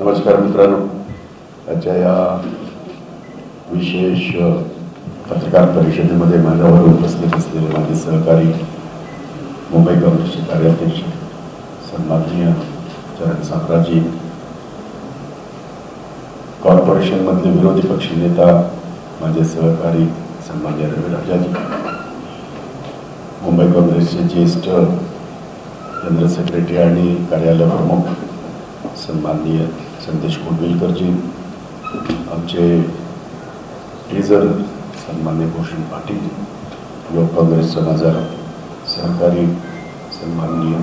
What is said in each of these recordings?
नमस्कार मित्रांनो, आजच्या या विशेष पत्रकार परिषदेमध्ये माझ्यावर उपस्थित असलेले माझे सहकारी मुंबई काँग्रेसचे कार्याध्यक्ष सन्माननीय चरण सामराजी, कॉर्पोरेशनमधले विरोधी पक्षनेता माझे सहकारी सन्माननीय रवी राजाजी, मुंबई काँग्रेसचे ज्येष्ठ जनरल सेक्रेटरी आणि कार्यालय प्रमुख सन्माननीय संदेश कोडविलकरजी, आमचे ट्रेझर सन्माननीय भूषण पाटील, युवक काँग्रेसचा माझा सहकारी सन्माननीय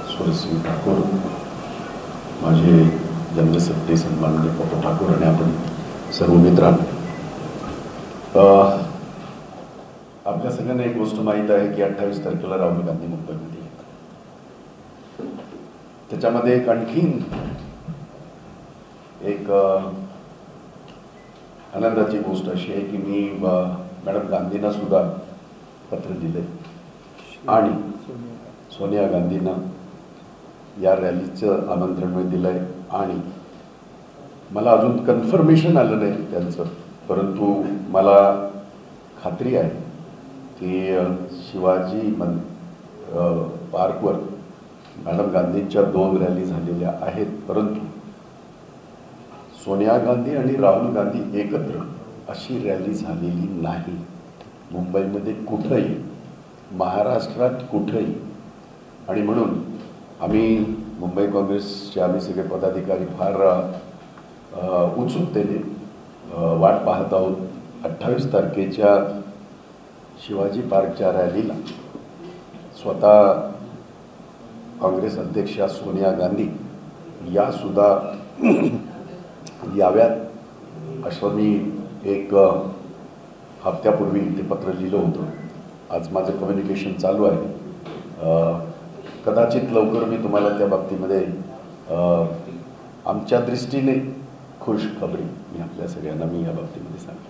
सुरसिंग ठाकूर, माझे जनरल सेक्रेटरी सन्माननीय पप्पू ठाकूर आणि आपण सर्व मित्रांनो, आपल्या सगळ्यांना एक गोष्ट माहीत आहे की 28 तारखेला राहुल गांधी मुंबईमध्ये येतात. त्याच्यामध्ये एक आणखीन एक आनंदाची गोष्ट अशी आहे की मी मॅडम गांधींना सुद्धा पत्र दिले आणि सोनिया गांधींना या रॅलीचं आमंत्रण दिलंय आणि मला अजून कन्फर्मेशन आलं नाही त्यांचं, परंतु मला खात्री आहे की शिवाजी पार्कवर मॅडम गांधींच्या 2 रॅली झालेल्या आहेत, परंतु सोनिया गांधी आणि राहुल गांधी एकत्र अशी रॅली झालेली नाही मुंबईमध्ये कुठंही, महाराष्ट्रात कुठंही. आणि म्हणून आम्ही मुंबई काँग्रेसचे आम्ही सगळे पदाधिकारी फार उत्सुकतेने वाट पाहत आहोत 28 तारखेच्या शिवाजी पार्कच्या रॅलीला स्वतः काँग्रेस अध्यक्षा सोनिया गांधी या सुद्धा याव्यात असं मी एक हप्त्यापूर्वी ते पत्र लिहिलं होतं. आज माझं कम्युनिकेशन चालू आहे. कदाचित लवकर मी तुम्हाला त्या बाबतीमध्ये आमच्या दृष्टीने खुश खबरी मी आपल्या सगळ्यांना मी या बाबतीमध्ये सांगतो.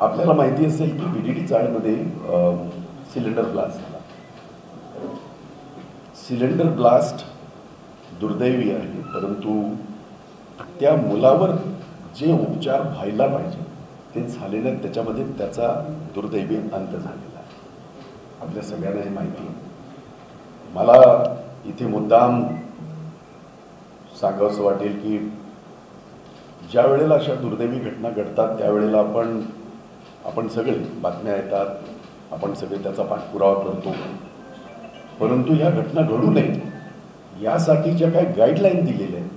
आपल्याला माहिती असेल की BDD चाळमध्ये सिलेंडर ब्लास्ट झाला. सिलेंडर ब्लास्ट दुर्दैवी आहे, परंतु त्या मुलावर जे उपचार व्हायला पाहिजे ते झाले नाही, त्याच्यामध्ये त्याचा दुर्दैवी अंत झालेला आहे. आपल्या सगळ्यांना हे माहिती आहे. मला इथे मुद्दाम सांगावंसं वाटेल की ज्या वेळेला अशा दुर्दैवी घटना घडतात त्यावेळेला आपण सगळे बातम्या येतात, आपण सगळे त्याचा पाठपुरावा करतो, परंतु या घटना घडू नये यासाठी ज्या काही गाईडलाईन दिलेल्या आहेत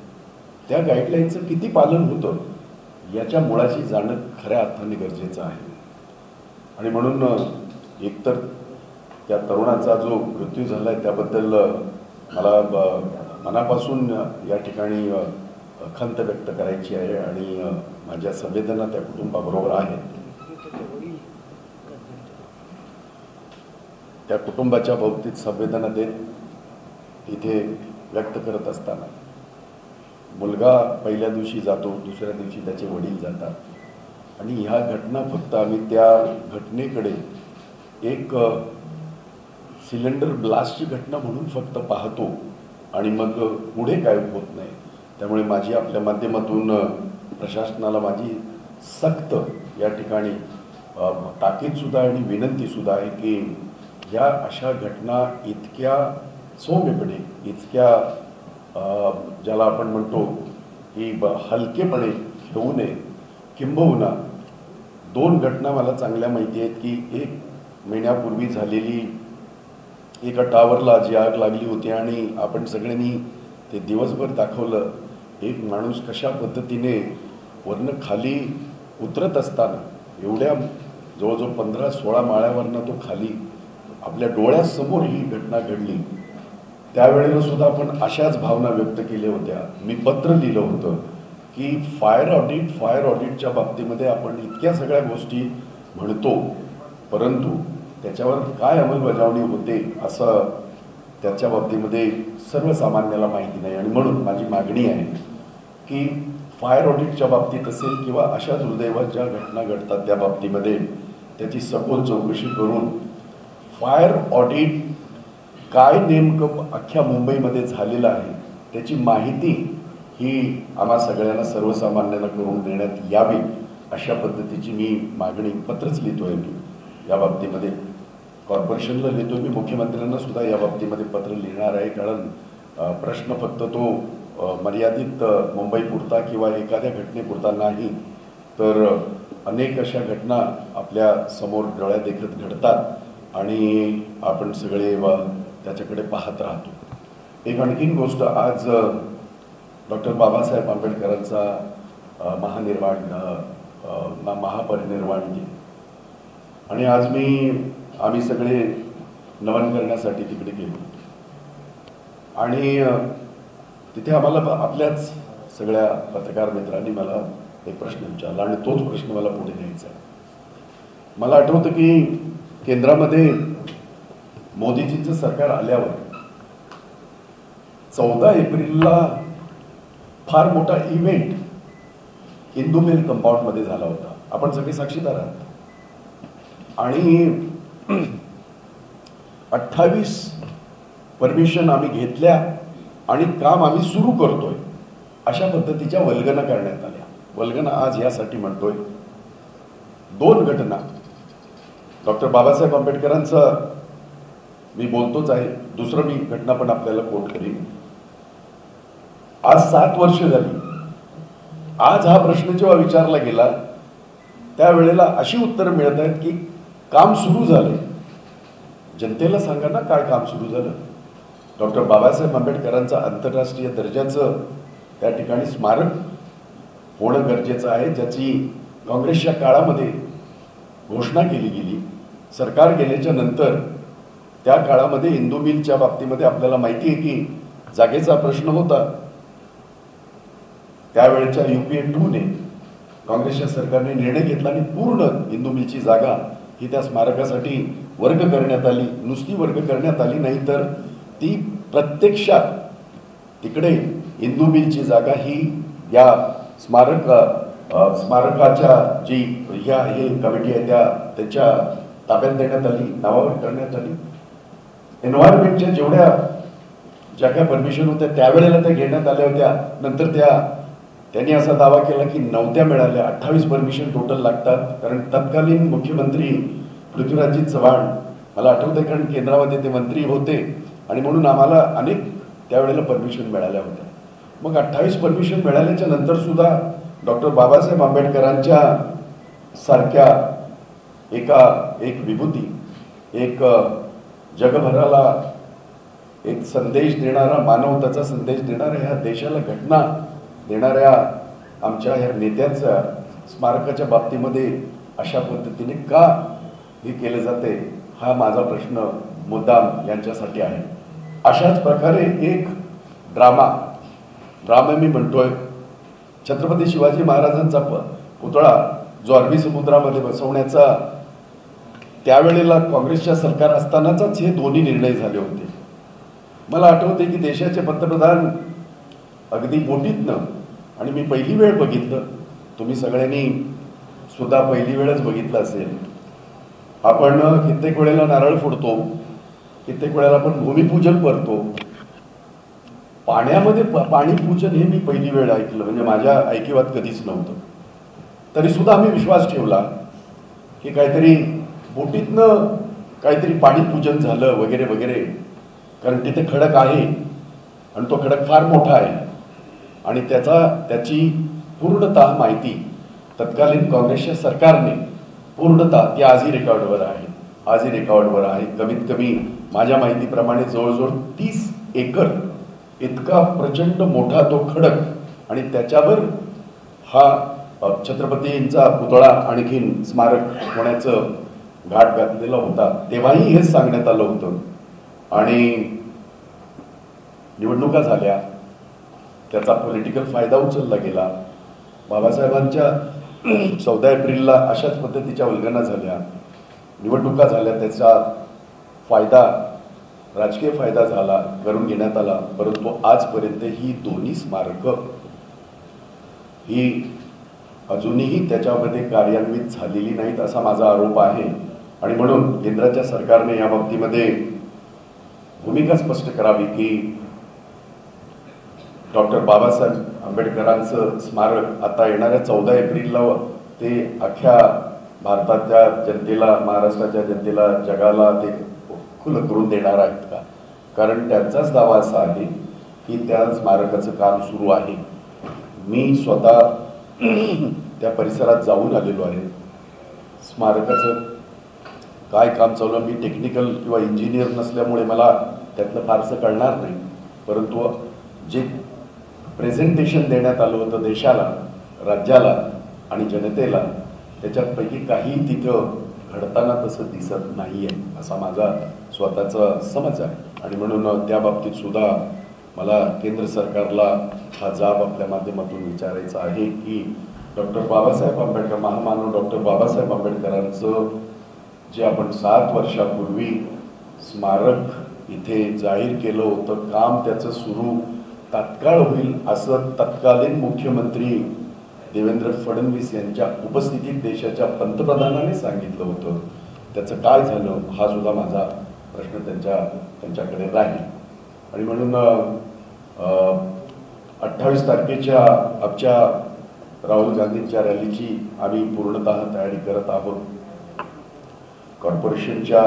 त्या गाईडलाईनचं किती पालन होतं याच्या मुळाशी जाणं खऱ्या अर्थाने गरजेचं आहे. आणि म्हणून एकतर त्या तरुणाचा जो मृत्यू झाला आहे त्याबद्दल मला मनापासून या ठिकाणी खंत व्यक्त करायची आहे आणि माझ्या संवेदना त्या कुटुंबाबरोबर आहेत. त्या कुटुंबाच्या बाबतीत संवेदना देत इथे व्यक्त करत असताना मुलगा पहिल्या दिवशी जातो, दुसऱ्या दिवशी त्याचे वडील जातात आणि ह्या घटना फक्त आम्ही त्या घटनेकडे एक सिलेंडर ब्लास्टची घटना म्हणून फक्त पाहतो आणि मग पुढे काय होत नाही. त्यामुळे माझी आपल्या माध्यमातून प्रशासनाला माझी सक्त या ठिकाणी ताकीदसुद्धा आणि विनंतीसुद्धा आहे की या अशा घटना इतक्या सौम्यपणे, इतक्या ज्याला आपण म्हणतो की हलकेपणे घेऊ नये. किंबहुना 2 घटना मला चांगल्या माहिती आहेत की 1 महिन्यापूर्वी झालेली एका टावरला जी आग लागली होती आणि आपण सगळ्यांनी ते दिवसभर दाखवलं. एक माणूस कशा पद्धतीने वरनं खाली उतरत असताना एवढ्या जवळजवळ 15-16 माळ्यावरनं तो खाली आपल्या डोळ्यासमोर ही घटना घडली. त्यावेळेला सुद्धा आपण अशाच भावना व्यक्त केल्या होत्या. मी पत्र लिहिलं होतं की फायर ऑडिटच्या बाबतीमध्ये आपण इतक्या सगळ्या गोष्टी म्हणतो, परंतु त्याच्यावर काय अंमलबजावणी होते असं त्याच्या बाबतीमध्ये सर्वसामान्याला माहिती नाही. आणि म्हणून माझी मागणी आहे की फायर ऑडिटच्या बाबतीत असेल किंवा अशा दुर्दैवात ज्या घटना घडतात त्या बाबतीमध्ये त्याची सखोल चौकशी करून फायर ऑडिट काय नेमकं अख्ख्या मुंबईमध्ये झालेलं आहे त्याची माहिती ही आम्हा सगळ्यांना सर्वसामान्यांना करून देण्यात यावी अशा पद्धतीची मी मागणी पत्रच लिहितोय मी या बाबतीमध्ये कॉर्पोरेशनला लिहितोय मी मुख्यमंत्र्यांना सुद्धा या बाबतीमध्ये पत्र लिहिणार आहे कारण प्रश्न फक्त तो मर्यादित मुंबईपुरता किंवा एखाद्या घटनेपुरता नाही तर अनेक अशा घटना आपल्या समोर डोळ्यादेखत घडतात आणि आपण सगळे त्याच्याकडे पाहत राहतो। एक आणखीन गोष्ट आज डॉक्टर बाबासाहेब आंबेडकरांचा महापरिनिर्वाण दिन आणि आज आम्ही सगळे नमन करण्यासाठी तिकडे गेलो आणि तिथे आम्हाला आपल्याच सगळ्या पत्रकार मित्रांनी मला एक प्रश्न विचारला आणि तोच प्रश्न मला पुढे न्यायचा आहे। मला आठवतं की केंद्रामध्ये मोदीजींचं सरकार आल्यावर 14 एप्रिलला फार मोठा इव्हेंट हिंदू मिल कंपाऊंडमध्ये झाला होता, आपण सगळे साक्षीदार आहात आणि 28 परमिशन आम्ही घेतल्या आणि काम आम्ही सुरू करतोय अशा पद्धतीच्या वल्गना करण्यात आल्या। वल्गना आज यासाठी म्हणतोय 2 घटना डॉक्टर बाबासाहेब आंबेडकरांचं मी बोलतोच आहे, दुसरं मी घटना पण आपल्याला कोट करीन। आज 7 वर्ष झाली, आज हा प्रश्न जेव्हा विचारला गेला त्यावेळेला अशी उत्तरं मिळत आहेत की काम सुरू झाले। जनतेला सांगा ना काय काम सुरू झालं। डॉक्टर बाबासाहेब आंबेडकरांचं आंतरराष्ट्रीय दर्जाचं त्या ठिकाणी स्मारक होणं गरजेचं आहे, ज्याची काँग्रेसच्या काळामध्ये घोषणा केली गेली। सरकार गेल्याच्या नंतर त्या काळामध्ये हिंदू मिलच्या बाबतीमध्ये आपल्याला माहिती आहे की जागेचा प्रश्न होता। त्यावेळेच्या UPA 2 ने काँग्रेसच्या सरकारने निर्णय घेतला आणि पूर्ण हिंदू मिलची जागा ही त्या स्मारकासाठी वर्ग करण्यात आली। नुसती वर्ग करण्यात आली नाही तर ती प्रत्यक्षात तिकडे हिंदू मिलची जागा ही या स्मारकाच्या जी हे कमिटी आहे त्याच्या ताब्यात देण्यात आली, नावावर करण्यात आली। एन्व्हायरमेंटच्या ज्या काय परमिशन होत्या त्यावेळेला त्या घेण्यात आल्या होत्या, नंतर त्यांनी असा दावा केला की नव्हत्या मिळाल्या। 28 परमिशन टोटल लागतात कारण तत्कालीन मुख्यमंत्री पृथ्वीराजजी चव्हाण मला आठवतंय कारण केंद्रामध्ये ते मंत्री होते आणि म्हणून आम्हाला अनेक त्यावेळेला परमिशन मिळाल्या होत्या। मग 28 परमिशन मिळाल्याच्या नंतर सुद्धा डॉक्टर बाबासाहेब आंबेडकरांच्या सारख्या एक विभूती, एक जगभराला एक संदेश देणारा, मानवताचा संदेश देणारा, ह्या देशाला घटना देणाऱ्या आमच्या ह्या नेत्यांच्या स्मारकाच्या बाबतीमध्ये अशा पद्धतीने का हे केले जाते हा माझा प्रश्न मुद्दाम यांच्यासाठी आहे। अशाच प्रकारे एक ड्रामा मी म्हणतोय, छत्रपती शिवाजी महाराजांचा पुतळा जो अरबी समुद्रामध्ये बसवण्याचा त्यावेळेला काँग्रेसच्या सरकार असतानाच हे दोन्ही निर्णय झाले होते। मला आठवते की देशाचे पंतप्रधान अगदी बोटीतनं, आणि मी पहिली वेळ बघितलं, तुम्ही सगळ्यांनी सुद्धा पहिली वेळच बघितलं असेल, आपण कित्येक वेळेला नारळ फोडतो, कित्येक वेळेला आपण भूमिपूजन करतो, पाण्यामध्ये पाणी पूजन हे मी पहिली वेळ ऐकलं, म्हणजे माझ्या ऐकिवात कधीच नव्हतं। तरी सुद्धा आम्ही विश्वास ठेवला की काहीतरी बोटीतनं काहीतरी पाणी पूजन झालं वगैरे वगैरे, कारण तिथे खडक आहे आणि तो खडक फार मोठा आहे आणि त्याची पूर्णतः माहिती तत्कालीन काँग्रेसच्या सरकारने पूर्णतः ती आजही रेकॉर्डवर आहे। कमीत कमी माझ्या माहितीप्रमाणे जवळजवळ 30 एकर इतका प्रचंड मोठा तो खडक आणि त्याच्यावर हा छत्रपतींचा पुतळा आणखीन स्मारक होण्याचं घाट घातलेला होता। तेव्हाही हेच सांगण्यात आलं होतं आणि निवडणुका झाल्या, त्याचा पॉलिटिकल फायदा उचलला गेला। बाबासाहेबांच्या 14 एप्रिलला अशाच पद्धतीच्या वल्गना झाल्या, निवडणुका झाल्या, त्याचा फायदा राजकीय फायदा झाला, करून घेण्यात आला। परंतु आजपर्यंत ही दोन्ही स्मारकं ही अजूनही त्याच्यामध्ये कार्यान्वित झालेली नाहीत असा माझा आरोप आहे आणि म्हणून केंद्राच्या सरकारने या बाबतीमध्ये भूमिका स्पष्ट करावी की डॉक्टर बाबासाहेब आंबेडकरांचं स्मारक आता येणाऱ्या 14 एप्रिलला ते अख्ख्या भारताच्या जनतेला, महाराष्ट्राच्या जनतेला, जगाला ते खुलं करून देणार आहेत का? कारण त्यांचाच दावा असा आहे की त्या स्मारकाचं काम सुरू आहे. मी स्वतः त्या परिसरात जाऊन आलेलो आहे. स्मारकाचं काय काम चालू आहे, मी टेक्निकल किंवा इंजिनियर नसल्यामुळे मला त्यातलं फारसं कळणार नाही, परंतु जे प्रेझेंटेशन देण्यात आलं होतं देशाला, राज्याला आणि जनतेला, त्याच्यापैकी काही तिथं घडताना तसं दिसत नाही आहे असा माझा स्वतःचा समज आहे. आणि म्हणून त्या बाबतीत सुद्धा मला केंद्र सरकारला हा जाब आपल्या माध्यमातून विचारायचा आहे की डॉक्टर बाबासाहेब आंबेडकर, महामानव डॉक्टर बाबासाहेब आंबेडकरांचं जे आपण 7 वर्षापूर्वी स्मारक इथे जाहीर केलं होतं, काम त्याचं सुरू तात्काळ होईल असं तत्कालीन मुख्यमंत्री देवेंद्र फडणवीस यांच्या उपस्थितीत देशाच्या पंतप्रधानांनी सांगितलं होतं. त्याचं काय झालं हा सुद्धा माझा प्रश्न त्यांच्याकडे राहील. आणि म्हणून 28 तारखेच्या आमच्या राहुल गांधींच्या रॅलीची आम्ही पूर्णतः तयारी करत आहोत. कॉर्पोरेशनच्या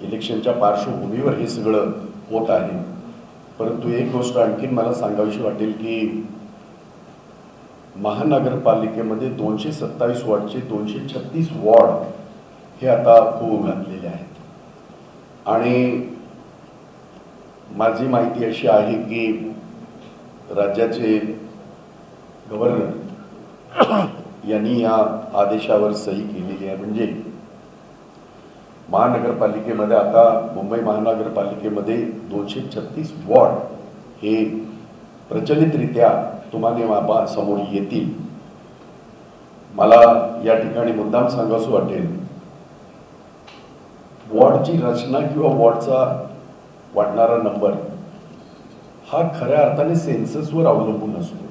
इलेक्शनच्या पार्श्वभूमीवर हे सगळं होत आहे. परंतु एक गोष्ट आणखीन मला सांगावीशी वाटेल की महानगरपालिकेमध्ये 227 वॉर्डचे 236 वॉर्ड हे आता होऊ घातलेले आहेत. आणि माझी माहिती अशी आहे की राज्याचे गव्हर्नर यांनी या आदेशावर सही केलेली आहे. म्हणजे महानगरपालिकेमध्ये आता मुंबई महानगरपालिकेमध्ये 236 वॉर्ड हे प्रचलितरित्या तुम्हाला समोर येतील. मला या ठिकाणी मुद्दाम सांगावंसं वाटेल, वॉर्डची रचना किंवा वॉर्डचा वाढणारा नंबर हा खऱ्या अर्थाने सेन्ससवर अवलंबून असतो.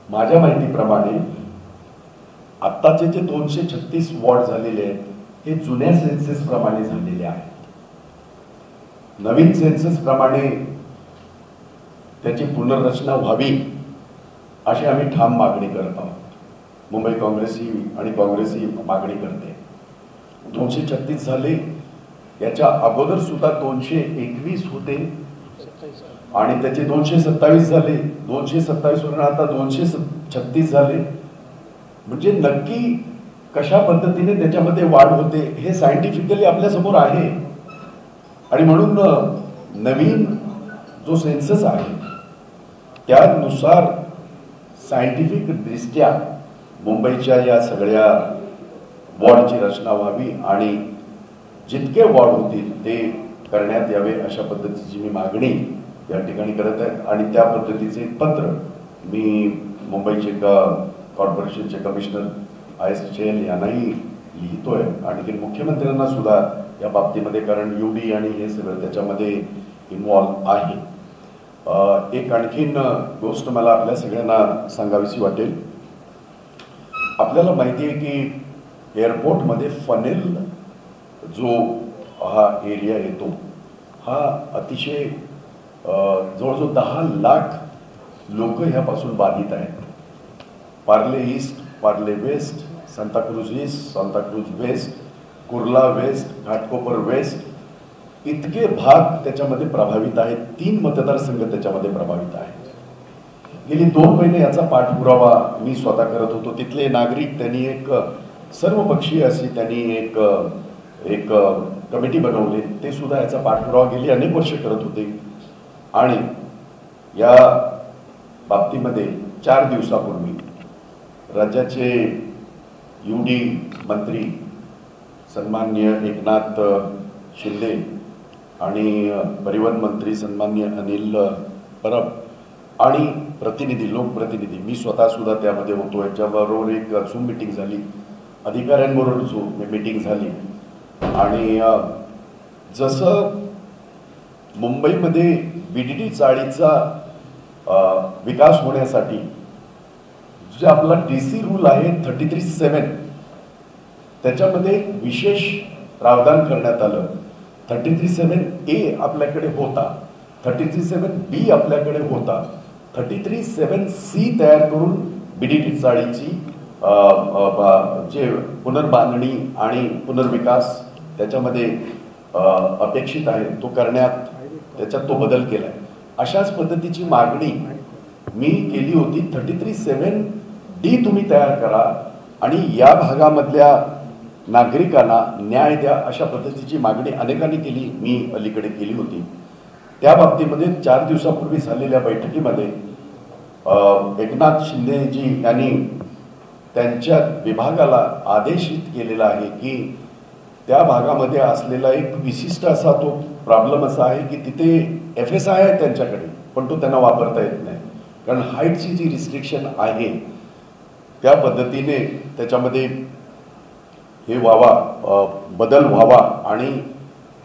माझ्या माहितीप्रमाणे आत्ताचे जे 236 वॉर्ड झालेले आहेत हे जुन्या सेन्सस प्रमाणे झालेले आहेत. नवीन सेन्सस प्रमाणे त्याची पुनर्रचना व्हावी अशी आम्ही ठाम मागणी करत आहोत. मुंबई काँग्रेस आणि काँग्रेस ही मागणी करते. 236 झाले, याच्या अगोदर सुद्धा 221 होते आणि त्याचे 227 झाले, 227 वरून आता 236 झाले. म्हणजे नक्की कशा पद्धतीने त्याच्यामध्ये वाढ होते हे सायंटिफिकली आपल्या समोर आहे. आणि म्हणून नवीन जो सेन्सस आहे त्यानुसार सायंटिफिक दृष्ट्या मुंबईच्या या सगळ्या वॉर्डची रचना व्हावी आणि जितके वॉर्ड होतील ते करण्यात यावे अशा पद्धतीची मी मागणी या ठिकाणी करत आहे. आणि त्या पद्धतीचे पत्र मी मुंबईचे कॉर्पोरेशनचे कमिशनर IS चेल यांनाही लिहितोय. आणखी मुख्यमंत्र्यांना सुद्धा या बाबतीमध्ये, कारण UD आणि हे सगळं त्याच्यामध्ये इन्व्हॉल्व आहे. एक आणखीन गोष्ट मला आपल्या सगळ्यांना सांगावीशी वाटेल. आपल्याला माहिती आहे की एअरपोर्टमध्ये फनेल जो हा एरिया येतो हा अतिशय जवळजवळ 10 लाख लोक ह्यापासून बाधित आहेत. Parle east, Parle west, Santacruz east, Santacruz west, Kurla west, Ghatkopar west इतके भाग त्याच्यामध्ये प्रभावित आहेत. 3 मतदारसंघ त्याच्यामध्ये प्रभावित आहेत. गेली 2 महिने याचा पाठपुरावा मी स्वतः करत होतो. तिथले नागरिक त्यांनी एक सर्वपक्षीय अशी त्यांनी एक कमिटी बनवली. ते सुद्धा याचा पाठपुरावा गेली अनेक वर्ष करत होते. आणि या बाबतीमध्ये 4 दिवसापूर्वी राज्याचे UD मंत्री सन्माननीय एकनाथ शिंदे आणि परिवहन मंत्री सन्माननीय अनिल परब आणि प्रतिनिधी, लोकप्रतिनिधी, मी स्वतः सुद्धा त्यामध्ये होतो. याच्याबरोबर एक झूम मीटिंग झाली, अधिकाऱ्यांबरोबर झूम मीटिंग झाली. आणि जसं मुंबईमध्ये BDD चाळीचा विकास होण्यासाठी जे आपला DC रूल आहे 33(7) त्याच्यामध्ये विशेष प्रावधान करण्यात आलं. 33(7)A आपल्याकडे होता. 33(7)B आपल्याकडे होता. 33(7)C तयार करून BDT चाळीची जे पुनर्बांधणी आणि पुनर्विकास त्याच्यामध्ये अपेक्षित आहे तो करण्यात त्याच्यात तो बदल केलाय. अशाच पद्धतीची मागणी मी केली होती. 33(7)D तुम्ही तयार करा आणि या भागामधल्या नागरिकांना न्याय द्या अशा पद्धतीची मागणी अनेकांनी केली. मी अलीकडे केली होती. त्या बाबतीमध्ये 4 दिवसापूर्वी झालेल्या बैठकीमध्ये एकनाथ शिंदेजी यांनी त्यांच्या विभागाला आदेशित केलेला आहे की त्या भागामध्ये असलेला एक विशिष्ट असा तो प्रॉब्लेम असा आहे की तिथे FSI आहे त्यांच्याकडे, पण तो त्यांना वापरता येत नाही. कारण हाईटची जी रिस्ट्रिक्शन आहे त्या पद्धतीने त्याच्यामध्ये हे व्हावा, बदल व्हावा आणि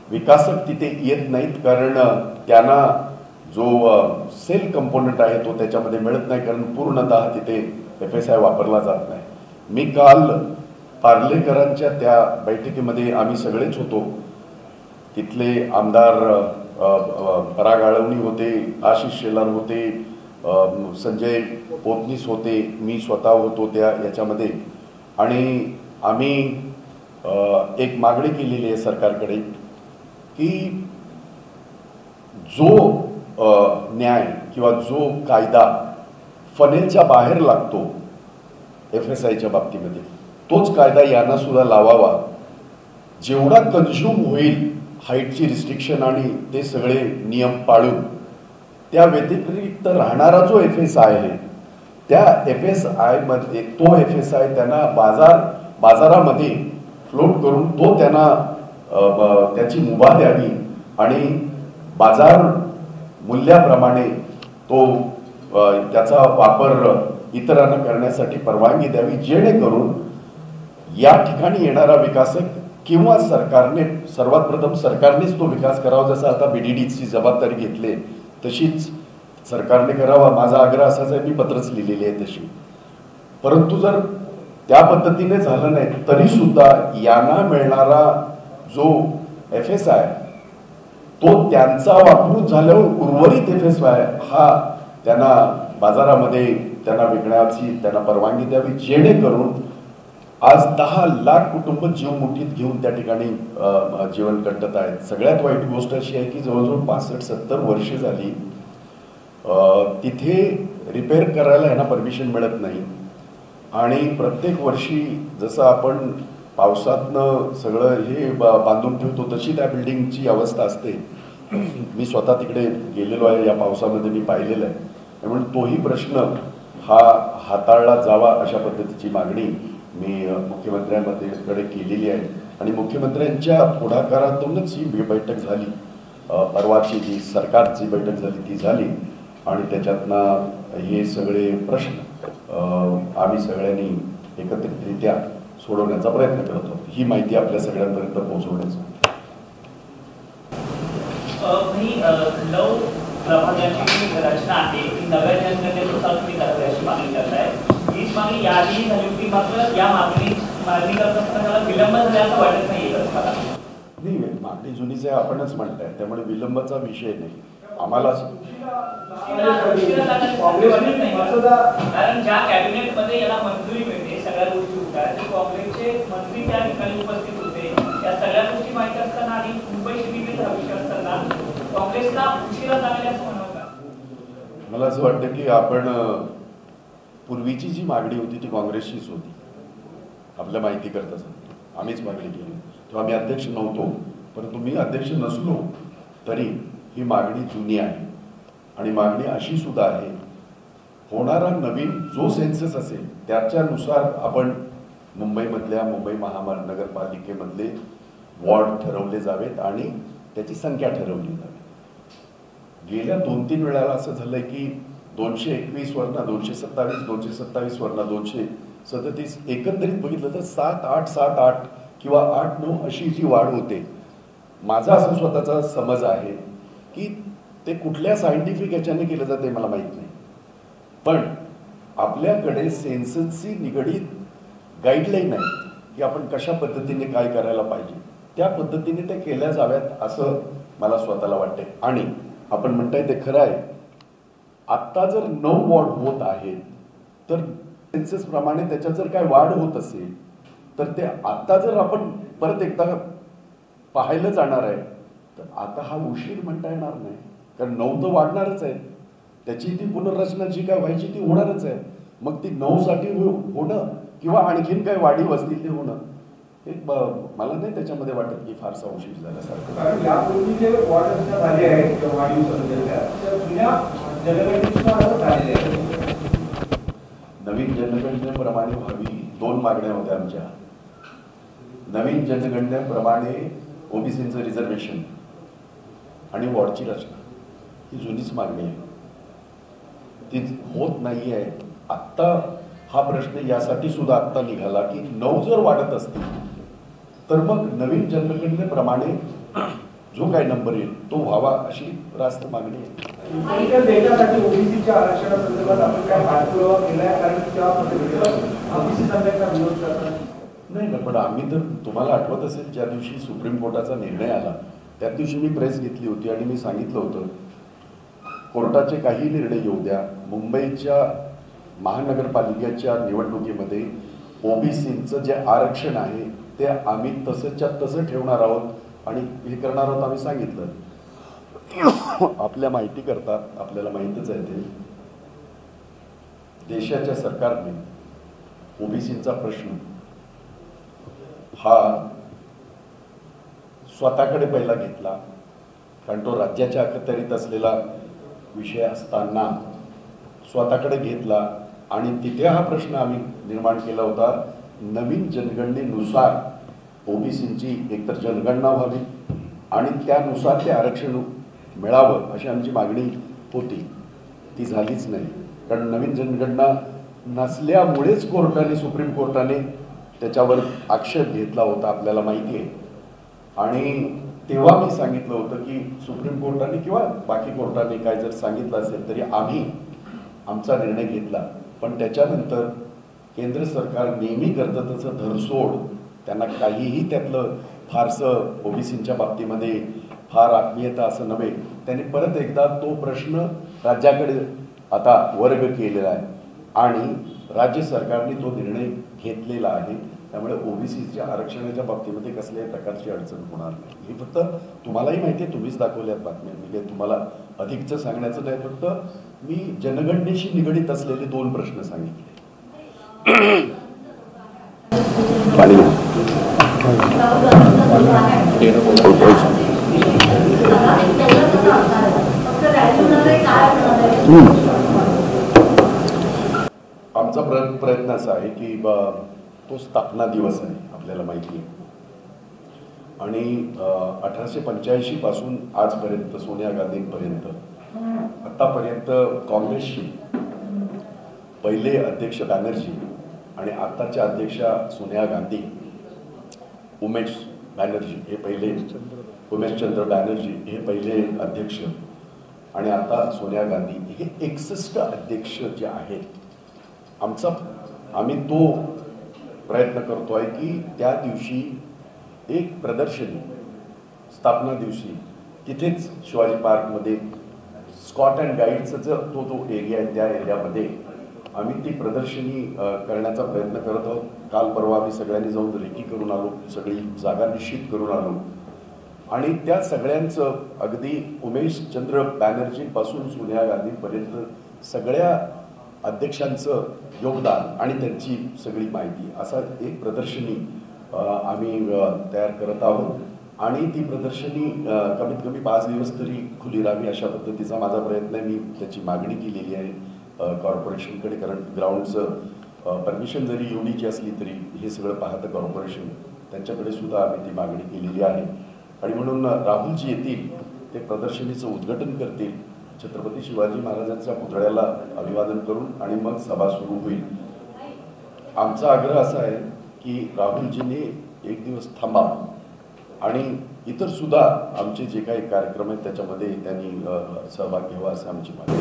विकासक तिथे येत नाहीत. कारण त्यांना जो सेल कंपोनंट आहे तो त्याच्यामध्ये मिळत नाही, कारण पूर्णतः तिथे FSI वापरला जात नाही. मी काल पार्लेकरांच्या त्या बैठकीमध्ये आम्ही सगळेच होतो. तिथले आमदार पराग आळवणी होते, आशिष शेलार होते, संजय पोतनीस होते, मी स्वतः होतो त्या याच्यामध्ये. आणि आम्ही एक मागणी केलेली आहे सरकारकडे की जो न्याय किंवा जो कायदा फनेलच्या बाहेर लागतो FSIच्या बाबतीमध्ये तोच कायदा यांना सुद्धा लावावा. जेवढा कन्झ्युम होईल हाईटची रिस्ट्रिक्शन आणि ते सगळे नियम पाळून त्या व्यतिरिक्त राहणारा जो FSI आहे त्या FSI मध्ये तो FSI त्यांना बाजारामध्ये फ्लोट करून तो त्यांना त्याची मुभा द्यावी आणि बाजार मूल्याप्रमाणे तो त्याचा वापर इतरांना करण्यासाठी परवानगी द्यावी, जेणेकरून या ठिकाणी येणारा विकासक किंवा सरकारने सर्वात प्रथम सरकारनेच तो विकास करावा. जसं आता BDTची जबाबदारी घेतली तशीच सरकारने करावा. माझा आग्रह असाच आहे, मी पत्रच लिहिलेली आहे तशी. परंतु जर त्या पद्धतीने झालं नाही तरी सुद्धा यांना मिळणारा जो FSI तो त्यांचा वापरून झाल्यावर उर्वरित FSI हा त्यांना बाजारामध्ये त्यांना विकण्याची त्यांना परवानगी द्यावी, जेणेकरून आज 10 लाख कुटुंब जीव मुठीत घेऊन त्या ठिकाणी जीवन कंटत आहेत. सगळ्यात वाईट गोष्ट अशी आहे की जवळजवळ 65-70 वर्षे झाली तिथे रिपेअर करायला यांना परमिशन मिळत नाही. आणि प्रत्येक वर्षी जसं आपण पावसातनं सगळं हे बांधून ठेवतो तशी त्या बिल्डिंगची अवस्था असते. मी स्वतः तिकडे गेलेलो आहे, या पावसामध्ये मी पाहिलेलं आहे. त्यामुळे तोही प्रश्न हा हाताळला जावा अशा पद्धतीची मागणी मी मुख्यमंत्र्यांकडे केलेली आहे. आणि मुख्यमंत्र्यांच्या पुढाकारातूनच ही बैठक झाली. परवाची जी सरकारची बैठक झाली ती झाली आणि त्याच्यातनं हे सगळे प्रश्न आम्ही सगळ्यांनी एकत्रितरित्या सोडवण्याचा प्रयत्न करत आहोत. ही माहिती आपल्या सगळ्यांपर्यंत पोहोचवण्याचं. प्रभागाची रचना आहे ती नव्या जनगणनेनुसार तुम्ही करावी अशी मागणी करताय. हीच मागणी याआधी झाली होती, मात्र या मागणी करत असताना त्याला विलंब झाल्याचं वाटत नाही मला. नाही, मागणी जुनीच आहे आपणच म्हणताय, त्यामुळे विलंबाचा विषय नाही. आम्हाला कारण ज्या कॅबिनेटमध्ये याला मंजुरी मिळते सगळ्या गोष्टी होतात, काँग्रेसचे मंत्री त्या ठिकाणी उपस्थित होते. या सगळ्या गोष्टी माहिती असताना आणि मुंबई शिबिर हा विषय असताना काँग्रेसला उशिरा झालेला असं म्हणावं का? मला असं वाटतं की आपण पूर्वीची जी मागणी होती ती काँग्रेसचीच होती. आपल्या माहिती करता सांगतो, आम्हीच मागणी केली तेव्हा आम्ही अध्यक्ष नव्हतो. परंतु मी अध्यक्ष नसलो तरी ही मागणी जुनी आहे आणि मागणी अशी सुद्धा आहे, होणारा नवीन जो सेन्सस असेल त्याच्यानुसार आपण मुंबईमधल्या मुंबई महानगरपालिकेमधले वॉर्ड ठरवले जावेत आणि त्याची संख्या ठरवली जावी. गेल्या 2-3 वेळाला असं झालंय की 221 वरनं 227, 227 वरनं 237, एकंदरीत बघितलं तर 7-8, 7-8 किंवा 8-9 अशी जी वाढ होते. माझा असा स्वतःचा समज आहे की ते कुठल्या सायंटिफिक याच्याने केलं जाते मला माहित नाही, पण आपल्याकडे सेन्ससशी निगडीत गाईडलाईन आहे की आपण कशा पद्धतीने काय करायला पाहिजे, त्या पद्धतीने ते केल्या जाव्यात असं मला स्वतःला वाटते. आणि आपण म्हणताय ते खरं आहे. आत्ता जर 9 वॉर्ड होत आहेत तर सेन्सस प्रमाणे त्याच्यात जर काय वाढ होत असेल तर ते आता जर आपण परत एकदा पाहायला जाणार आहे तर आता हा उशीर म्हणता येणार नाही, कारण 9 तर वाढणारच आहे. त्याची ती पुनर्रचना जी काय व्हायची ती होणारच आहे. मग ती 9 साठी होणं किंवा आणखीन काय वाढीव असतील ते होणं हे मला नाही त्याच्यामध्ये वाटत की फारसा उशीर झाल्यासारखं. कारण यापूर्वी जे वॉर्ड रचना झाली आहे किंवा वाढीव सदस्यांच्या त्या जुन्या जनगणनेनुसार झालेल्या आहेत. नवीन जनगणनेप्रमाणे व्हावी 2 मागण्या होत्या आमच्या. नवीन जनगणनेप्रमाणे ओबीसीचं रिझर्वेशन आणि वॉर्डची रचना ही जुनीच मागणी आहे, ती होत नाही आहे. आत्ता हा प्रश्न यासाठी सुद्धा आत्ता निघाला की 9 जर वाढत असतील तर मग नवीन जनगणनेप्रमाणे जो काय नंबर येईल तो व्हावा अशी रास्त मागणी आहे. देशासाठी ओबीसीच्या आरक्षणासंदर्भात आपण काय पाठपुरावा केलाय? कारण त्या ओबीसी संघटना विरोध करतात. नाही, पण आम्ही तर तुम्हाला आठवत असेल ज्या दिवशी सुप्रीम कोर्टाचा निर्णय आला त्या दिवशी मी प्रेस घेतली होती आणि मी सांगितलं होतं कोर्टाचे काही निर्णय येऊ द्या, मुंबईच्या महानगरपालिकेच्या निवडणुकीमध्ये ओबीसीचं जे आरक्षण आहे ते आम्ही तसंच्या तसं ठेवणार आहोत आणि हे करणार आहोत आम्ही सांगितलं. आपल्या माहिती करता आपल्याला माहितीच आहे ते देशाच्या सरकारने ओबीसीचा प्रश्न हा स्वतःकडे पहिला घेतला, कारण तो राज्याच्या अखत्यारीत असलेला विषय असताना स्वतःकडे घेतला आणि तिथे हा प्रश्न आम्ही निर्माण केला होता. नवीन जनगणनेनुसार ओबीसीची एकतर जनगणना व्हावी आणि त्यानुसार ते आरक्षण मिळावं अशी आमची मागणी होती. ती झालीच नाही, कारण नवीन जनगणना नसल्यामुळेच कोर्टाने सुप्रीम कोर्टाने त्याच्यावर आक्षेप घेतला होता, आपल्याला माहिती आहे. आणि तेव्हा मी सांगितलं होतं की सुप्रीम कोर्टाने किंवा बाकी कोर्टाने काय जर सांगितलं असेल तरी आम्ही आमचा निर्णय घेतला, पण त्याच्यानंतर केंद्र सरकार नेहमी करतं तसं धरसोड, त्यांना काहीही त्यातलं फारसं ओबीसीच्या बाबतीमध्ये फार आत्मीयता असं नव्हे, त्यांनी परत एकदा तो प्रश्न राज्याकडे आता वर्ग केलेला आहे आणि राज्य सरकारने तो निर्णय घेतलेला आहे. त्यामुळे ओबीसीच्या आरक्षणाच्या बाबतीमध्ये कसल्याही प्रकारची अडचण होणार नाही. हे फक्त तुम्हालाही माहिती आहे, तुम्हीच दाखवल्यात बातम्या, मी काही तुम्हाला अधिकचं सांगण्याचं नाही, फक्त मी जनगणनेशी निगडीत असलेले 2 प्रश्न सांगितले. आमचा प्रयत्न असा आहे की तो स्थापना दिवस आहे, आपल्याला माहिती आहे, आणि 1885 पासून आजपर्यंत सोनिया गांधींपर्यंत आतापर्यंत काँग्रेसची पहिले अध्यक्ष बॅनर्जी आणि आताच्या अध्यक्षा सोनिया गांधी, उमेश बॅनर्जी हे पहिले, उमेशचंद्र बॅनर्जी हे पहिले अध्यक्ष आणि आता सोनिया गांधी हे 61 अध्यक्ष जे आहेत. आम्ही तो प्रयत्न करतोय की त्या दिवशी एक प्रदर्शनी स्थापना दिवशी तिथेच शिवाजी पार्कमध्ये स्कॉट अँड गाईडचा जो एरिया आहे त्या एरियामध्ये आम्ही ती प्रदर्शनी करण्याचा प्रयत्न करत आहोत. काल परवा आम्ही सगळ्यांनी जाऊन रेकी करून आलो, सगळी जागा निश्चित करून आलो आणि त्या सगळ्यांचं अगदी उमेशचंद्र बॅनर्जीपासून सोनिया गांधीपर्यंत सगळ्या अध्यक्षांचं योगदान आणि त्यांची सगळी माहिती असा एक प्रदर्शनी आम्ही तयार करत आहोत आणि ती प्रदर्शनी कमीत कमी 5 दिवस तरी खुली राहावी अशा पद्धतीचा माझा प्रयत्न आहे. मी त्याची मागणी केलेली आहे कॉर्पोरेशनकडे, कारण ग्राउंडचं परमिशन जरी युडीची असली तरी हे सगळं पाहतं कॉर्पोरेशन, त्यांच्याकडे सुद्धा आम्ही ती मागणी केलेली आहे. आणि म्हणून राहुलजी येतील, ते प्रदर्शनीचं उद्घाटन करतील, छत्रपती शिवाजी महाराजांच्या पुतळ्याला अभिवादन करून आणि मग सभा सुरू होईल. आमचा आग्रह असा आहे की राहुलजींनी एक दिवस थांबा आणि इतर सुद्धा आमचे जे काही कार्यक्रम आहेत त्याच्यामध्ये त्यांनी सहभाग घ्यावा असं आमची मागणी.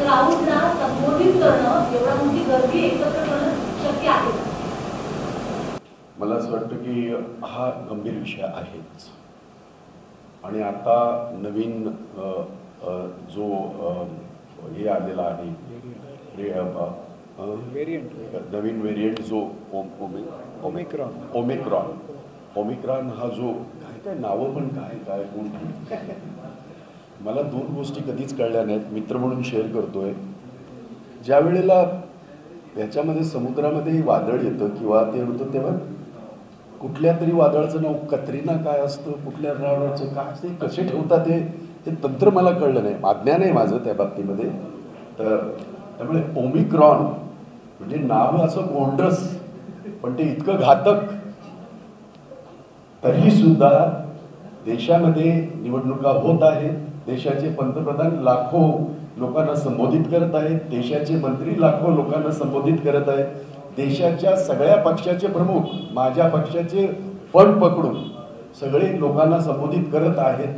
क्राऊडला संबोधित करणं, एवढा मोठी गर्दी एकत्र करणं शक्य आहे का? मला असं वाटतं की हा गंभीर विषय आहेच. आणि आता नवीन जो हे आलेला आहे नवीन व्हेरियंट जो ओमिक्रॉन हा जो काय नावं पण काय कोण मला दोन गोष्टी कधीच कळल्या नाहीत. मित्र म्हणून शेअर करतोय. ज्या वेळेला याच्यामध्ये समुद्रामध्ये वादळ येतं किंवा ते होतं तेव्हा कुठल्या तरी वादळाचं नाव कतरिना काय असतं, कुठल्या रावणाचं काय असते, कसे ठेवतात ते तंत्र मला कळलं नाही. अज्ञान आहे माझं त्या बाबतीमध्ये. तर त्यामुळे ओमिक्रॉन म्हणजे नाव असं गोंडस पण ते इतकं घातक. तरी सुद्धा देशामध्ये निवडणुका होत आहेत. देशाचे पंतप्रधान लाखो लोकांना संबोधित करत आहेत. देशाचे मंत्री लाखो लोकांना संबोधित करत आहेत. देशाच्या सगळ्या पक्षाचे प्रमुख माझ्या पक्षाचे फंड पकडून सगळे लोकांना संबोधित करत आहेत.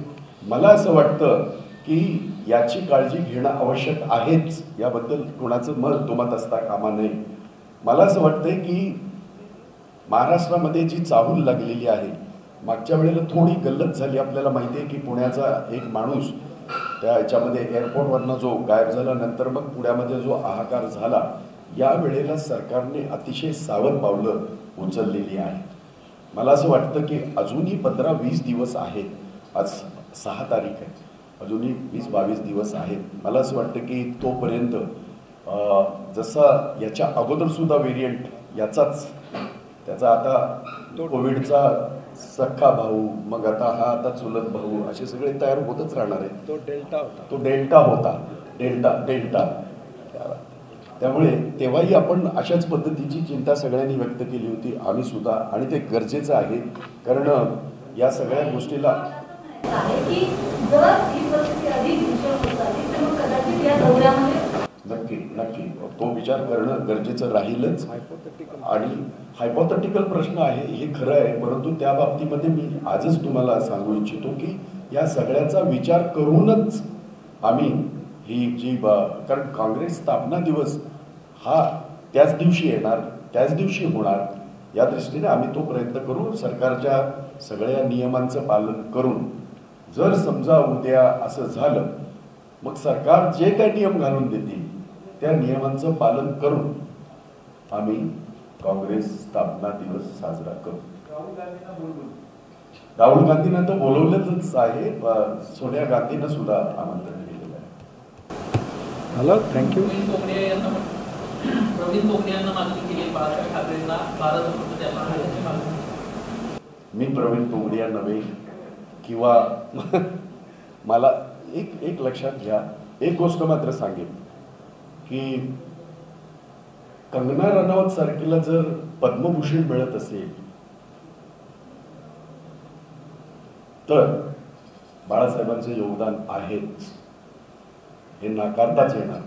मला असं वाटतं की याची काळजी घेणं आवश्यक आहेच. याबद्दल कोणाचं मत दुमत असता कामा नये. मला असं वाटतंय की महाराष्ट्रामध्ये जी चाहूल लागलेली आहे, मागच्या वेळेला थोडी गल्लत झाली. आपल्याला माहिती आहे की पुण्याचा एक माणूस त्या याच्यामध्ये एअरपोर्टवरनं जो गायब झाला, नंतर मग पुण्यामध्ये जो हाहाकार झाला, या वेळेला सरकारने अतिशय सावध पावलं उचललेली आहे. मला असं वाटतं की अजूनही 15-20 दिवस आहेत. आज 6 तारीख आहे. अजूनही 20-22 दिवस आहेत. मला असं वाटतं की तोपर्यंत जसा याच्या अगोदर सुद्धा व्हेरियंट त्याचा आता कोविडचा सख्खा भाऊ, मग आता चुलत भाऊ, असे सगळे तयार होतच राहणार आहेत. तो डेल्टा होता. त्यामुळे तेव्हाही आपण अशाच पद्धतीची चिंता सगळ्यांनी व्यक्त केली होती, आम्ही सुद्धा. आणि ते गरजेचं आहे, कारण या सगळ्या गोष्टीला नक्की तो विचार करणं गरजेचं राहीलच. आणि हायपोथेटिकल प्रश्न आहे हे खरं आहे, परंतु त्या बाबतीमध्ये मी आजच तुम्हाला सांगू इच्छितो की या सगळ्याचा विचार करूनच आम्ही ही जी कारण काँग्रेस स्थापना दिवस हा त्याच दिवशी येणार, त्याच दिवशी होणार, या दृष्टीने आम्ही तो प्रयत्न करू. सरकारच्या सगळ्या नियमांचं पालन करून जर समजा उद्या असं झालं, मग सरकार जे काही नियम घालून देतील त्या नियमांचं पालन करून आम्ही काँग्रेस स्थापना दिवस साजरा करू. राहुल गांधींना तर बोलवलंच आहे. सोनिया गांधींना सुद्धा आमंत्रण दिलेलं आहे. Hello, thank you. प्रवीण तोगडे यांना मागणी केली बाळासाहेब ठाकरेंना 12 रत्न द्यावा याची मागणी. मी प्रवीण तोगडिया नव्हे किंवा मला एक लक्षात घ्या. एक गोष्ट मात्र सांगेन की कंगना रनौत सारखीला जर पद्मभूषण मिळत असेल तर बाळासाहेबांचे योगदान आहेच, हे नाकारताच येणार.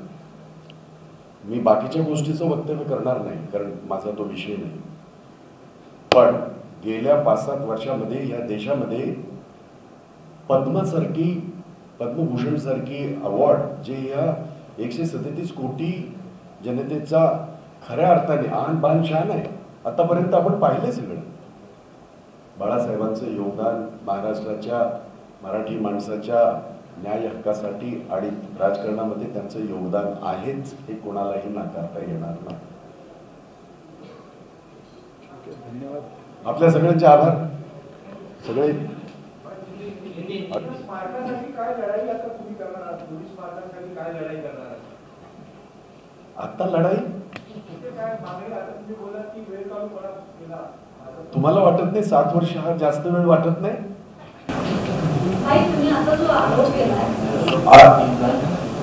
मी बाकीच्या गोष्टीचं वक्तव्य करणार नाही, कारण माझा तो विषय नाही. पण गेल्या 5-7 वर्षामध्ये या देशामध्ये पद्मभूषण सारखी अवॉर्ड जे या 137 कोटी जनतेचा खऱ्या अर्थाने आन बान शान आहे, आतापर्यंत आपण पाहिले सगळं. बाळासाहेबांचं योगदान महाराष्ट्राच्या मराठी माणसाच्या न्याय हक्कासाठी आणि राजकारणामध्ये त्यांचं योगदान आहेच, हे कोणालाही नाकारता येणार नाही. धन्यवाद. आपल्या सगळ्यांचे आभार. सगळे स्मारकासाठी काय लढाई आता तुम्ही करणार आहात? पोलीस स्मारकासाठी काय लढाई करणार आहात? आता लढाई काय मागणी? आता तुम्ही बोललात की वेळ काढून केला. तुम्हाला वाटत नाही 7 वर्ष हा जास्त वेळ वाटत नाही? तुम्ही आता जो आरोप केलाय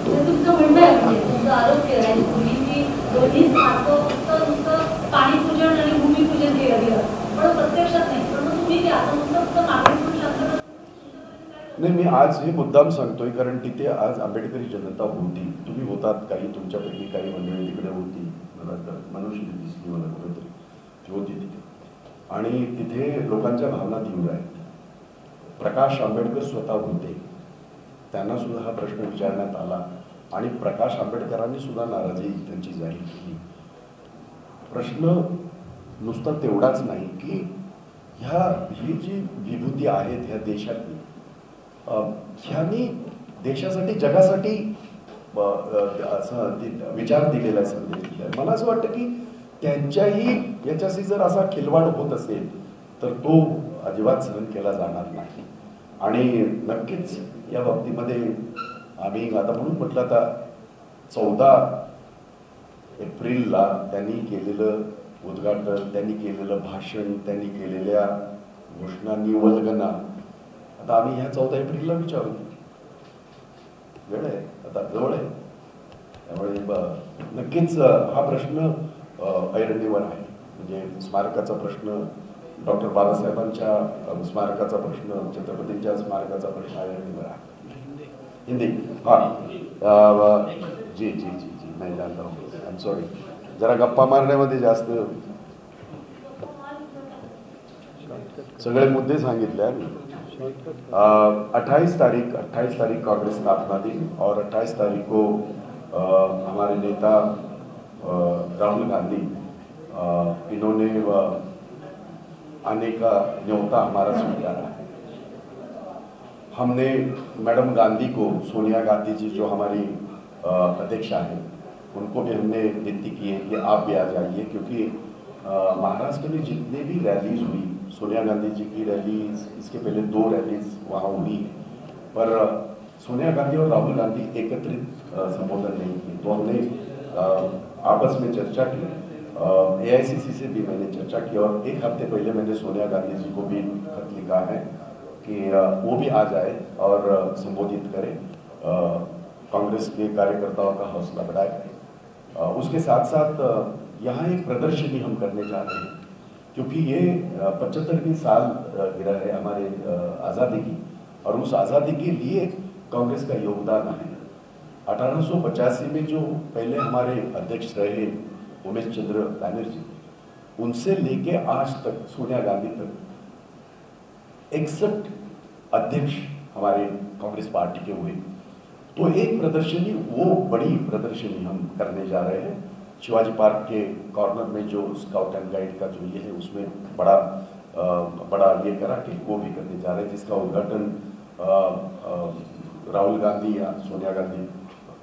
तुमचं म्हणणं आहे, म्हणजे तुमचा आरोप केलाय मुलींची दोन्ही नुसतं पाणीपूजन आणि भूमिपूजन केलं गेलं, पण प्रत्यक्षात नाही. पण तुम्ही ते आता नुसतं मागणी शास्त्र नाही. मी आज हे मुद्दाम सांगतोय कारण तिथे आज आंबेडकरी जनता होती. तुम्ही होतात, काही तुमच्यापैकी काही मंडळी तिकडे होती. मला तर मनुष्य दिसली, मला कुठेतरी ती होती तिथे. आणि तिथे लोकांच्या भावना तीव्र आहेत. प्रकाश आंबेडकर स्वतः होते, त्यांना सुद्धा हा प्रश्न विचारण्यात आला आणि प्रकाश आंबेडकरांनी सुद्धा नाराजी त्यांची जाहीर केली. प्रश्न नुसता तेवढाच नाही की ही जी विभूती आहेत ह्या देशातली, ह्यांनी देशासाठी जगासाठी असं विचार दिलेला आहे, संदेश दिला आहे. मला असं वाटतं की त्यांच्याही याच्याशी जर असा खिलवाड होत असेल तर तो अजिबात सहन केला जाणार नाही. आणि नक्कीच या बाबतीमध्ये आम्ही आता म्हणून म्हटलं, आता 14 एप्रिलला त्यांनी केलेलं उद्घाटन, त्यांनी केलेलं भाषण, त्यांनी केलेल्या घोषणांनी वल्गना आता आम्ही ह्या 14 एप्रिलला विचारू. वेळ आहे, आता जवळ आहे. त्यामुळे नक्कीच हा प्रश्न ऐरणीवर आहे. म्हणजे स्मारकाचा प्रश्न, डॉक्टर बाबासाहेबांच्या स्मारकाचा प्रश्न, छत्रपतींच्या स्मारकाचा प्रश्न ऐरणीवर आहे. हिंदी हाँ जी जी जी जी मैं जानता हूँ. आई एम सॉरी, जरा गप्पा मारण्यामध्ये जास्त सगळे मुद्दे सांगितले आम्ही. 28 तारीख कांग्रेस स्थापना दिन और 28 तारीख को हमारे नेता राहुल गांधी इन्होंने आने का न्योता हमारा स्वीकारा है. हमने मैडम गांधी को, सोनिया गांधी जी जो हमारी अध्यक्षा हैं, उनको भी हमने विनती की है कि आप भी आ जाइए, क्योंकि महाराष्ट्र में जितने भी रैलीज हुई, सोनिया गांधी जी की रैलीज, इसके पहले 2 रैलीज वहाँ हुई, पर सोनिया गांधी और राहुल गांधी एकत्रित संबोधन नहीं किए. तो हमने आपस में चर्चा की, AICC से भी मैंने चर्चा की, और 1 हफ्ते पहले मैंने सोनिया गांधी जी को भी खत लिखा है कि वो भी आ जाए और संबोधित करें, कांग्रेस के कार्यकर्ताओं का हौसला बढ़ाए. उसके साथ साथ यहाँ एक प्रदर्शनी हम करने जा रहे हैं, क्योंकि ये 75वीं साल गिरा है हमारे आज़ादी की, और उस आज़ादी के लिए कांग्रेस का योगदान है. 1885 में जो पहले हमारे अध्यक्ष रहे उमेश चंद्र बैनर्जी, उनसे लेके आज तक सोनिया गांधी तक 61 अध्यक्ष हमारे कांग्रेस पार्टी के हुए. तो एक प्रदर्शनी, वो बड़ी प्रदर्शनी हम करने जा रहे हैं शिवाजी पार्क के कॉर्नर में, जो स्काउट एंड गाइड का जो ये है उसमें बड़ा ये करा के वो भी करने जा रहे हैं, जिसका उद्घाटन राहुल गांधी या सोनिया गांधी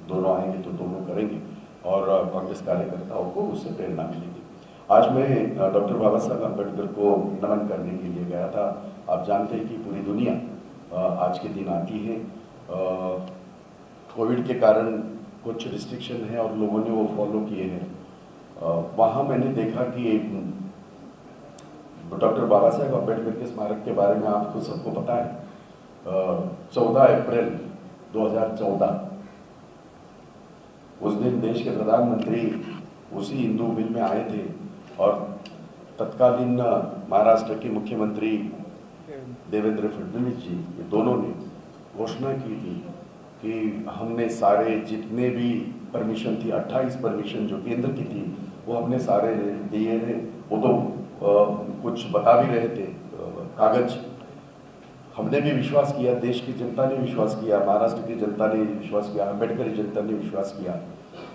दोनों आएंगे तो दोनों करेंगे, और कांग्रेस कार्यकर्ताओं को उससे प्रेरणा मिलेगी. आज मैं डॉक्टर बाबा साहब अम्बेडकर को नमन करने के लिए गया था. आप जानते हैं कि पूरी दुनिया आज के दिन आती है. कोविड के कारण कुछ रिस्ट्रिक्शन है और लोगों ने वो फॉलो किए हैं. वहाँ मैंने देखा कि डॉक्टर बाबा साहेब अम्बेडकर के स्मारक के बारे में आपको सबको पता है. 14 अप्रैल 2014 उस दिन देश के प्रधानमंत्री उसी हिंदू मिल में आए थे, और तत्कालीन महाराष्ट्र के मुख्यमंत्री देवेंद्र फडणवीस जी, ये दोनों ने घोषणा की थी कि हमने सारे जितने भी परमिशन थी, 28 परमिशन जो केंद्र की थी, वो हमने सारे दिए थे. वो तो कुछ बता भी रहे थे कागज. हमने भी विश्वास किया, देश की जनता ने विश्वास किया, महाराष्ट्र की जनता ने विश्वास किया, अम्बेडकर जनता ने विश्वास किया.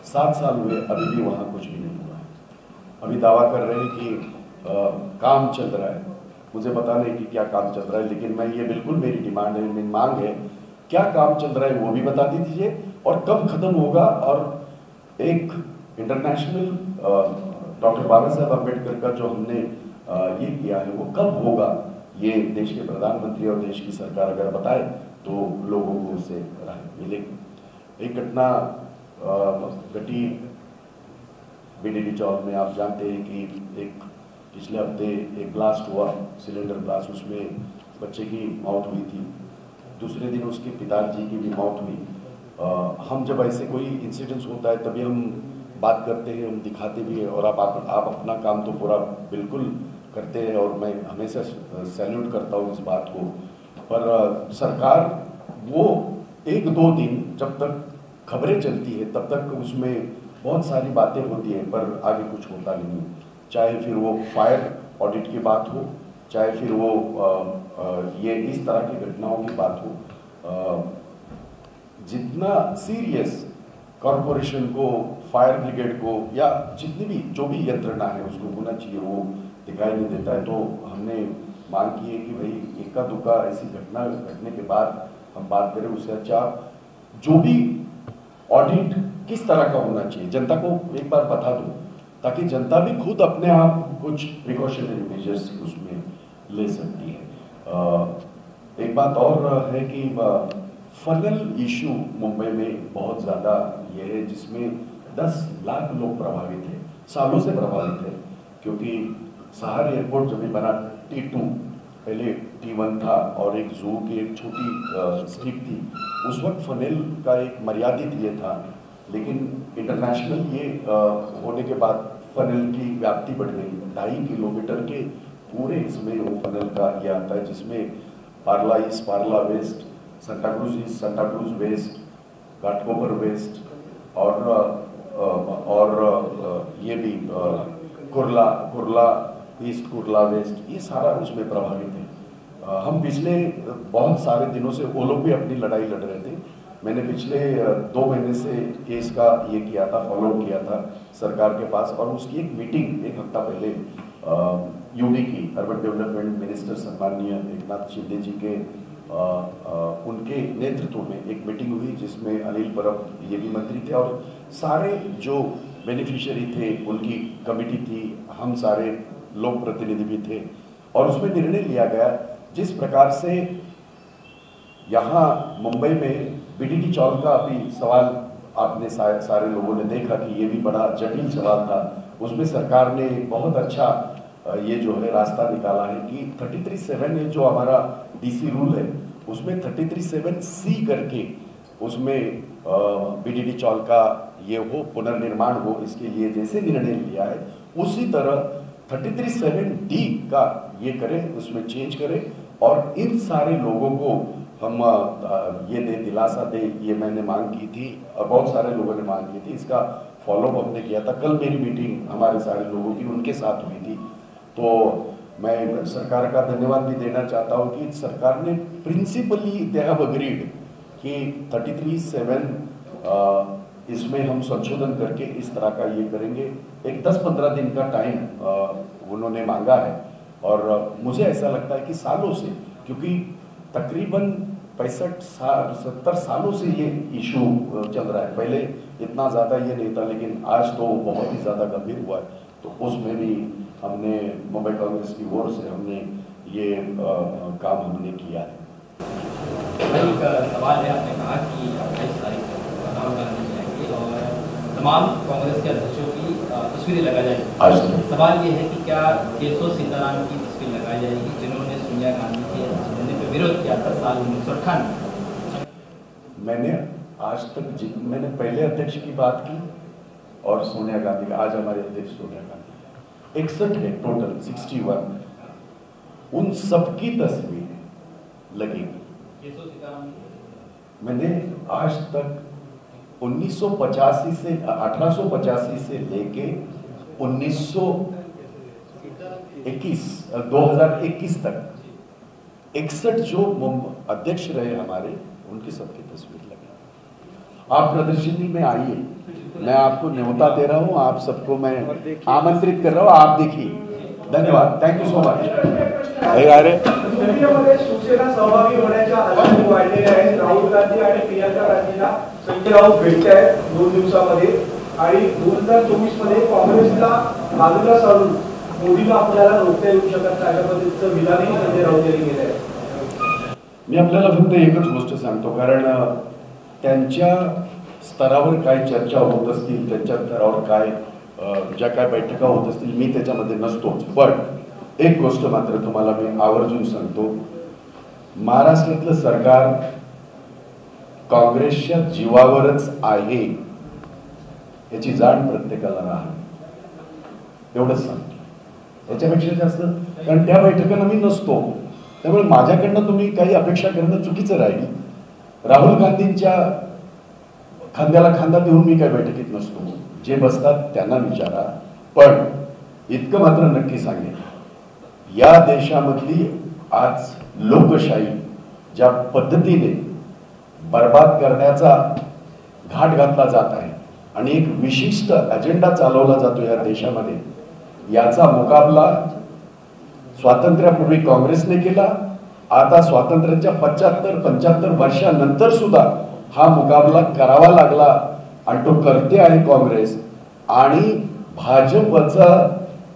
7 साल हुए, अभी भी वहाँ कुछ भी नहीं हुआ है. अभी दावा कर रहे हैं कि काम चल रहा है. मुझे पता नहीं कि क्या काम चल रहा है, लेकिन मैं ये बिल्कुल मेरी डिमांड है, मेरी मांग है, क्या काम चल रहा है वो भी बता दीजिए, और कब खत्म होगा, और एक इंटरनेशनल डॉक्टर बाबा साहेब अम्बेडकर का जो हमने ये किया है वो कब होगा, ये देश के प्रधानमंत्री और देश की सरकार अगर बताए तो लोगों को उससे राहत मिलेगी. एक घटना घटी BDD चौक में. आप जानते हैं कि एक पिछले हफ्ते एक ब्लास्ट हुआ, सिलेंडर ब्लास्ट, उसमें बच्चे की मौत हुई थी. दूसरे दिन उसके पिताजी की भी मौत हुई. हम जब ऐसे कोई इंसिडेंट्स होता है तभी हम बात करते हैं, हम दिखाते भी हैं, और आप अपना काम तो पूरा बिल्कुल करते हैं, और मैं हमेशा सैल्यूट करता हूँ इस बात को. पर सरकार वो 1-2 दिन जब तक खबरें चलती है तब तक उसमें बहुत सारी बातें होती हैं, पर आगे कुछ होता नहीं. चाहे फिर वो फायर ऑडिट की बात हो, चाहे फिर वो ये इस तरह की घटनाओं की बात हो. जितना सीरियस कॉरपोरेशन को, फायर ब्रिगेड को या जितनी भी जो भी यंत्रणा है उसको होना चाहिए, वो दिखाई नहीं देता है। तो हमने मांग की है कि भाई इक्का दुक्का ऐसी घटना घटने के बाद हम बात करें, उससे अच्छा जो भी ऑडिट किस तरह का होना चाहिए जनता को एक बार बता दो, ताकि जनता भी खुद अपने आप कुछ प्रिकॉशनरी मेजर्स उसमें ले सकती है। एक बात और है कि फनल इशू मुंबई में बहुत ज़्यादा ये है, जिसमें 10 लाख लोग प्रभावित हैं, सालों से प्रभावित है। क्योंकि सहार एयरपोर्ट जब भी बना T2, पहले T1 था और एक जू की एक छोटी स्ट्रिप थी, उस वक्त फनेल का एक मर्यादित ये था। लेकिन इंटरनेशनल ये होने के बाद फनेल की व्याप्ति बढ़ गई, 2.5 किलोमीटर के पूरे इसमें वो फनेल का ये आता है, जिसमें Parla East Parla West, Santa East Santa West, Ghatkopar West और ये भी कुर्ला ईस्ट कुर्ला वेस्ट, ये सारा उसमें प्रभावित है। हम पिछले बहुत सारे दिनों से वो लोग भी अपनी लड़ाई लड़ रहे थे। मैंने पिछले 2 महीने से केस का ये किया था, फॉलो किया था सरकार के पास, और उसकी एक मीटिंग 1 हफ्ता पहले यूडी की अर्बन डेवलपमेंट मिनिस्टर सम्माननीय एकनाथ शिंदे जी के उनके नेतृत्व में एक मीटिंग हुई, जिसमें अनिल परब ये भी मंत्री थे और सारे जो बेनिफिशियरी थे उनकी कमेटी थी, हम सारे लोक प्रतिनिधि भी थे। और उसमें निर्णय लिया गया, जिस प्रकार से यहाँ मुंबई में बीडीडी चौल का अभी सवाल आपने सारे लोगों ने देखा कि ये भी बड़ा जटिल सवाल था। उसमें सरकार ने बहुत अच्छा ये जो है रास्ता निकाला है कि 33(7) ये जो हमारा डीसी रूल है, उसमें 33(7)(C) करके उसमें बीडीडी चौल का ये हो, पुनर्निर्माण हो, इसके लिए जैसे निर्णय लिया है उसी तरह 33(7)(D) का ये करें, उसमें चेंज करें और इन सारे लोगों को हम ये दे, दिलासा दे। ये मैंने मांग की थी और बहुत सारे लोगों ने मांग की थी, इसका फॉलोअप हमने किया था। कल मेरी मीटिंग हमारे सारे लोगों की उनके साथ हुई थी। तो मैं सरकार का धन्यवाद भी देना चाहता हूँ कि सरकार ने प्रिंसिपली दे हैव अग्रीड कि 33(7) इसमें हम संशोधन करके इस तरह का ये करेंगे। एक 10-15 दिन का टाइम उन्होंने मांगा है और मुझे ऐसा लगता है कि सालों से, क्योंकि तकरीबन 65-70 सालों से ये इशू चल रहा है। पहले इतना ज़्यादा ये नहीं था, लेकिन आज तो बहुत ही ज़्यादा गंभीर हुआ है। तो उसमें भी हमने मुंबई कांग्रेस की ओर से हमने ये काम हमने किया है। एक सवाल है, आपने कहा कि 28 तारीख को राहुल गांधी जाएंगे और तमाम कांग्रेस के अध्यक्षों की तस्वीरें लगाई जाएगी। सवाल ये है कि क्या केशव सीताराम की तस्वीर लगाई जाएगी, जिन्होंने सोनिया गांधी के होने पर विरोध किया था साल 1998? मैंने आज तक मैंने पहले अध्यक्ष की बात की और सोनिया गांधी का, आज हमारे अध्यक्ष सोनिया गांधी 61 है टोटल, 61, उन सबकी तस्वीरें लगेगी। मैंने आज तक 1985 से 1885 से लेके 2021 तक 61 जो अध्यक्ष रहे हमारे, उनकी सबकी तस्वीर लगी। आप प्रदर्शनी में आइए, मैं आपको न्योता दे रहा हूं, आप सबको मैं आमंत्रित कर रहा हूं, आप देखिए। धन्यवाद, thank you so much. Shiv Sena सहभागी होण्याच्या हालचाली वाढलेल्या आहेत। राहुल गांधी आणि प्रियंका गांधींना संजय राऊत भेटतायत 2 दिवसामध्ये आणि 2024 मध्ये काँग्रेसला बाजूला सारून मोदीला आपल्याला रोखता येऊ शकत नाही, अशा पद्धतीचं विधानही संजय राऊत यांनी केलं आहे। मी आपल्याला फक्त एकच गोष्ट सांगतो, कारण त्यांच्या स्तरावर काय चर्चा होत असतील, त्यांच्या स्तरावर काय ज्या काय बैठका होत असतील, मी त्याच्यामध्ये नसतोच। पण एक गोष्ट मात्र तुम्हाला मी आवर्जून सांगतो, महाराष्ट्रातलं सरकार काँग्रेसच्या जीवावरच आहे याची जाण प्रत्येकाला राहा, एवढंच सांगतो। याच्यापेक्षा जास्त, कारण त्या बैठकांना मी नसतो, त्यामुळे माझ्याकडनं तुम्ही काही अपेक्षा करणं चुकीचं राहील। राहुल गांधींच्या खांद्याला खांदा देऊन मी काही बैठकीत नसतो, जे बसतात त्यांना विचारा। पण इतकं मात्र नक्की सांगेन, या देशामधली आज लोकशाही ज्या पद्धतीने बर्बाद करण्याचा घाट घातला जात आहे, आणि एक विशिष्ट अजेंडा चालवला जातो या देशामध्ये, याचा मुकाबला स्वातंत्र्यापूर्वी काँग्रेसने केला. आता स्वातंत्र्याच्या 75 वर्षानंतर सुद्धा हा मुकाबला करावा लागला आणि तो करते आहे काँग्रेस. आणि भाजपचा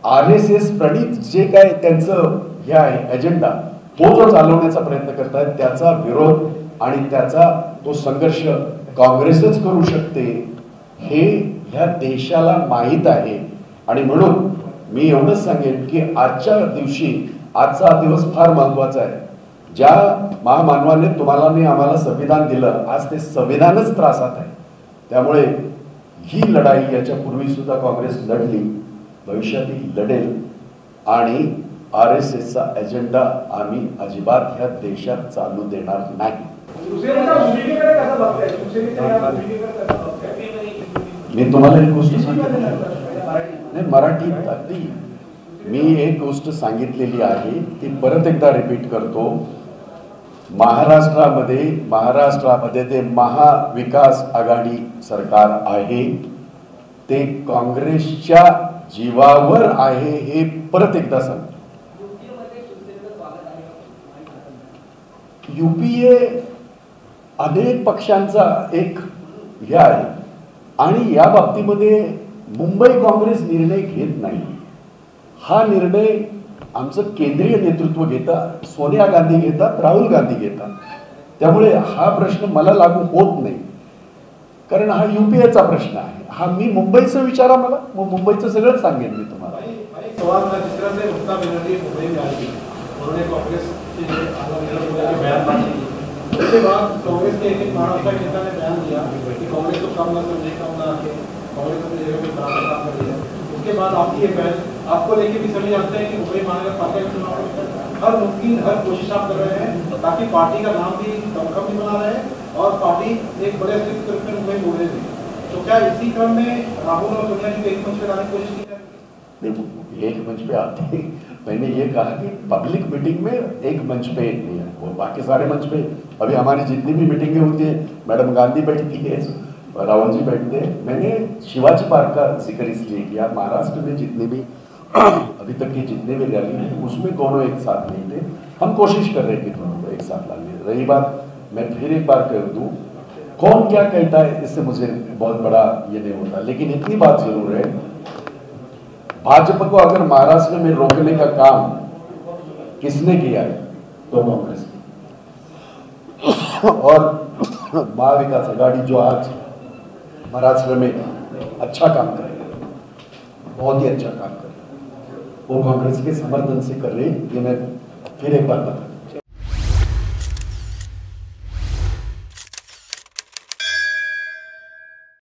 RSS प्रणित जे काय त्यांचं हे आहे अजेंडा, तो जो चालवण्याचा प्रयत्न करतायत, त्याचा विरोध आणि त्याचा तो संघर्ष काँग्रेसच करू शकते हे ह्या देशाला माहीत आहे. आणि म्हणून मी एवढंच सांगेन की आजच्या दिवशी, आजचा दिवस फार महत्वाचा आहे. ज्या महामानवाने तुम्हाला आम्हाला संविधान दिलं, आज ते संविधानच त्रासात आहे. त्यामुळे ही लढाई याच्यापूर्वी सुद्धा काँग्रेस लढली, भविष्यातही लढेल. आणि RSSचा अजेंडा आम्ही अजिबात ह्या देशात चालू देणार नाही. शिवसेनेच्या भूमिकेकडे कसं बघताय? शिवसेनेच्या या भूमिकेकडे कसं बघताय? मी तुम्हाला एक गोष्ट सांगितली नाही, मराठीत अगदी मी एक गोष्ट सांगितलेली आहे, ती परत एकदा रिपीट करतो. महाराष्ट्रामध्ये ते महाविकास आघाडी सरकार आहे, ते काँग्रेसच्या जीवावर आहे, हे परत एकदा सांगतो. UPA अनेक पक्षांचा एक हे आहे आणि या बाबतीमध्ये मुंबई काँग्रेस निर्णय घेत नाही. हा निर्णय आमचं केंद्रीय नेतृत्व घेतात, सोनिया गांधी घेतात, राहुल गांधी घेतात. त्यामुळे हा प्रश्न मला लागू होत नाही, कारण हा UPAचा प्रश्न आहे. हा मी मुंबईचं विचारा मला, मग मुंबईचं सगळं सांगेन मी तुम्हाला. सवाल था जिस तरह से ममता बनर्जी मुंबई में आई, उन्होंने कांग्रेस के बयान दिए, उसके बाद कांग्रेस के एक महाराष्ट्र नेता ने बयान दिया कि कांग्रेस को कम न समझे, कम न रखे, कांग्रेस अपनी जगह पे बराबर काम कर रही है. उसके बाद आपकी ये पहल आपको लेके भी सभी जानते हैं कि मुंबई महानगर पालिका के चुनाव में हर मुमकिन हर कोशिश आप कर रहे हैं ताकि पार्टी का नाम भी दमखम भी बना रहे और पार्टी एक बड़े स्तर पर मुंबई बोल रही थी. तो क्या इसी क्रम में राहुल और सोनिया जी को एक मंच पर लाने की कोशिश की जाएगी? एक मंच पे आते, मैंने ये कहा कि पब्लिक मीटिंग में एक मंच पे नहीं है, वो बाकी सारे मंच पे. अभी हमारी जितनी भी मीटिंगें होती है, मैडम गांधी बैठती है, राहुल जी बैठते हैं. मैंने शिवाजी पार्क का जिक्र इसलिए किया, महाराष्ट्र में जितने भी अभी तक की जितने भी रैली हैं उसमें दोनों एक साथ नहीं थे. हम कोशिश कर रहे थे दोनों को एक साथ लाने. रही बात, मैं फिर एक बार कह दूं, कौन क्या कहता है इससे मुझे बहुत बड़ा ये नहीं होता, लेकिन इतनी बात जरूर है, भाजपा को अगर महाराष्ट्र में रोकने का काम किसने किया है तो कांग्रेस ने. और महाविकास आघाड़ी जो आज महाराष्ट्र में अच्छा काम कर रही है, बहुत ही अच्छा काम कर रही है, वो कांग्रेस के समर्थन से कर रही है. ये मैं फिर एक बार बता